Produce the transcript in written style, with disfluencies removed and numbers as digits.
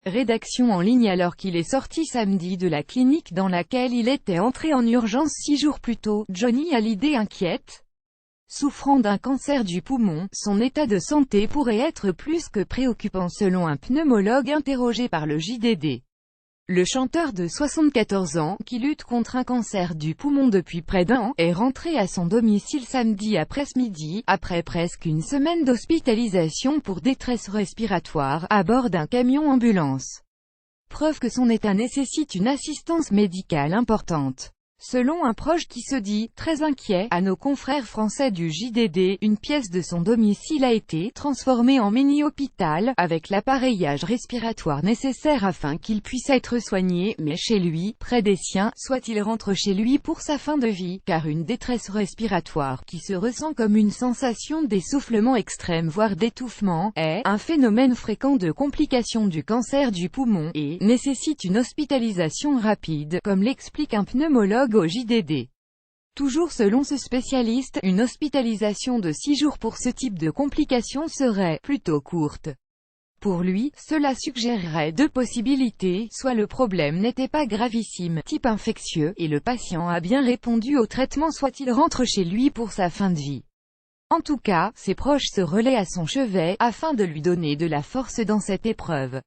Rédaction en ligne. Alors qu'il est sorti samedi de la clinique dans laquelle il était entré en urgence 6 jours plus tôt, Johnny Hallyday inquiète. Souffrant d'un cancer du poumon, son état de santé pourrait être plus que préoccupant selon un pneumologue interrogé par le JDD. Le chanteur de 74 ans, qui lutte contre un cancer du poumon depuis près d'un an, est rentré à son domicile samedi après-midi, après presque une semaine d'hospitalisation pour détresse respiratoire, à bord d'un camion ambulance. Preuve que son état nécessite une assistance médicale importante. Selon un proche qui se dit « très inquiet » à nos confrères français du JDD, une pièce de son domicile a été transformée en mini-hôpital, avec l'appareillage respiratoire nécessaire afin qu'il puisse être soigné, mais chez lui, près des siens, soit il rentre chez lui pour sa fin de vie, car une détresse respiratoire, qui se ressent comme une sensation d'essoufflement extrême voire d'étouffement, est un phénomène fréquent de complications du cancer du poumon, et nécessite une hospitalisation rapide, comme l'explique un pneumologue au JDD. Toujours selon ce spécialiste, une hospitalisation de 6 jours pour ce type de complications serait plutôt courte. Pour lui, cela suggérerait deux possibilités, soit le problème n'était pas gravissime, type infectieux, et le patient a bien répondu au traitement, soit il rentre chez lui pour sa fin de vie. En tout cas, ses proches se relaient à son chevet, afin de lui donner de la force dans cette épreuve.